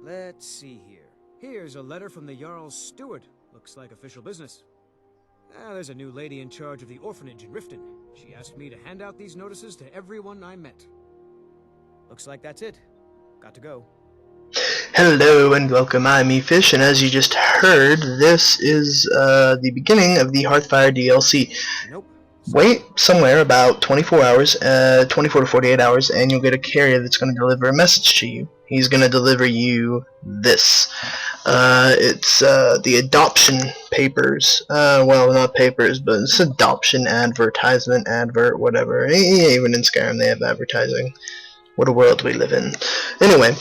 Let's see here. Here's a letter from the Jarl's steward. Looks like official business. There's a new lady in charge of the orphanage in Riften. She asked me to hand out these notices to everyone I met. Looks like that's it. Got to go. Hello and welcome, I'm eFish, and as you just heard, this is the beginning of the Hearthfire DLC. Nope. Wait somewhere about 24 hours, 24 to 48 hours, and you'll get a carrier that's going to deliver a message to you. He's going to deliver you this. It's the adoption papers. Well, not papers, but it's adoption advertisement, advert, whatever. Even in Skyrim they have advertising. What a world we live in. Anyway,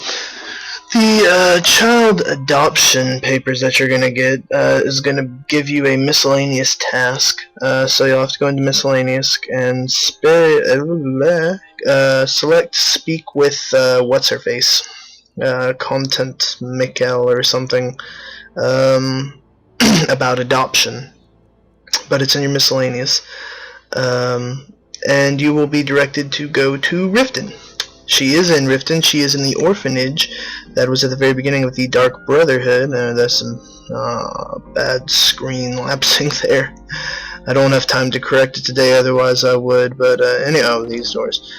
the child adoption papers that you're going to get is going to give you a miscellaneous task. So you'll have to go into miscellaneous and select speak with what's-her-face. Content Mikkel or something about adoption. But it's in your miscellaneous. And you will be directed to go to Riften. She is in Riften. She is in the orphanage that was at the very beginning of the Dark Brotherhood. There's some bad screen lapsing there. I don't have time to correct it today, otherwise I would. But anyhow, these doors.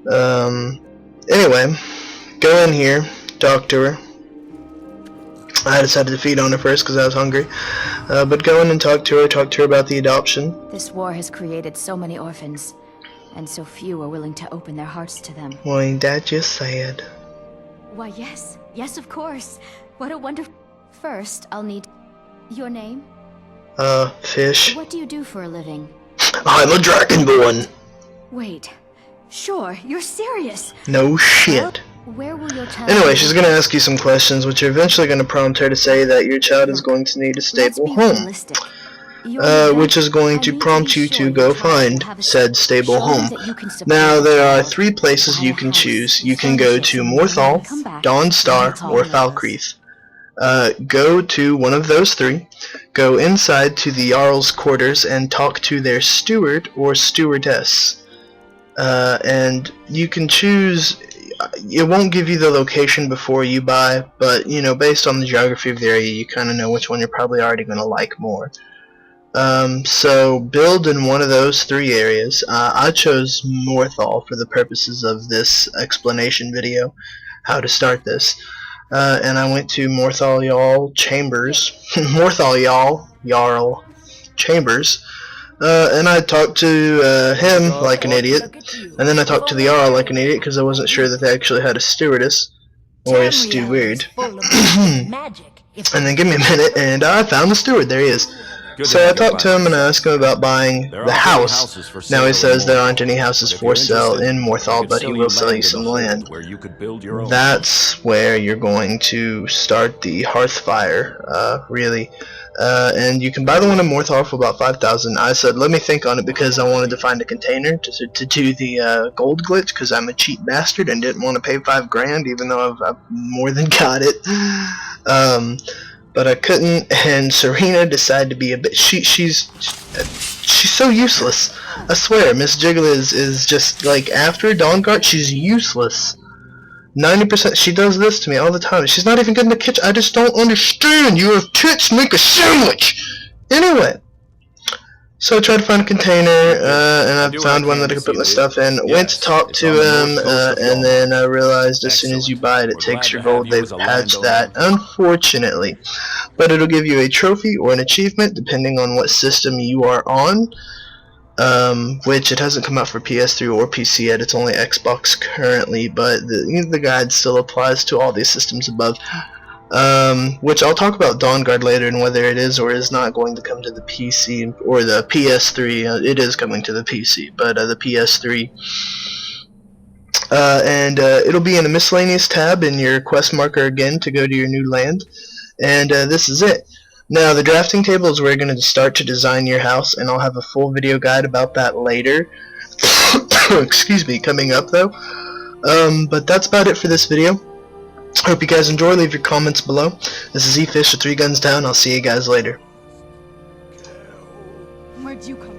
Anyway, go in here, talk to her. I decided to feed on her first because I was hungry. But go in and talk to her about the adoption. This war has created so many orphans. And so few are willing to open their hearts to them. Well, ain't that just sad? Why, yes. Yes, of course. What a wonderful... First, I'll need... Your name? Fish. What do you do for a living? I'm a dragonborn! Wait. Sure, you're serious. No shit. Where will your child... Anyway, she's gonna ask you some questions, which are eventually gonna prompt her to say that your child is going to need a stable home. Which is going to prompt you to go find said stable home. Now, there are 3 places you can choose. You can go to Morthal, Dawnstar, or Falkreath. Go to one of those 3, go inside to the Jarl's quarters and talk to their steward or stewardess. And you can choose... It won't give you the location before you buy, but, you know, based on the geography of the area, you kind of know which one you're probably already going to like more. So build in one of those 3 areas. I chose Morthal for the purposes of this explanation video, how to start this. And I went to Morthal Jarl Chambers, Morthal Jarl Chambers, and I talked to him like an idiot, and then I talked to the Jarl like an idiot because I wasn't sure that they actually had a stewardess, or a steward. And then give me a minute, and I found the steward. There he is. So I talked to him and I asked him about buying the house. Now he says there aren't any houses for sale in Morthal, but he will sell you some land. That's where you're going to start the Hearthfire, really. And you can buy the one in Morthal for about 5,000. I said, let me think on it because I wanted to find a container to do the gold glitch because I'm a cheap bastard and didn't want to pay 5 grand even though I've more than got it. But I couldn't, and Serena decided to be a bit... She's so useless. I swear, Miss Jiggler is just, like, after Dawnguard, she's useless. 90%, she does this to me all the time. She's not even good in the kitchen. I just don't understand. You have tits, make a sandwich! Anyway. So I tried to find a container, and I found one that I could put my stuff in. Went to talk to him, and then I realized as soon as you buy it, it takes your gold. They've patched that, unfortunately. But it'll give you a trophy or an achievement, depending on what system you are on. Which it hasn't come out for PS3 or PC yet. It's only Xbox currently, but the guide still applies to all these systems above. Which I'll talk about Dawnguard later and whether it is or is not going to come to the PC or the PS3. It is coming to the PC, but the PS3. And it'll be in a miscellaneous tab in your quest marker again to go to your new land. And this is it. Now the drafting table is where you're going to start to design your house, and I'll have a full video guide about that later. Excuse me, coming up though. But that's about it for this video. Hope you guys enjoy. Leave your comments below. This is eFish with 3 Guns Down. I'll see you guys later. Where'd you come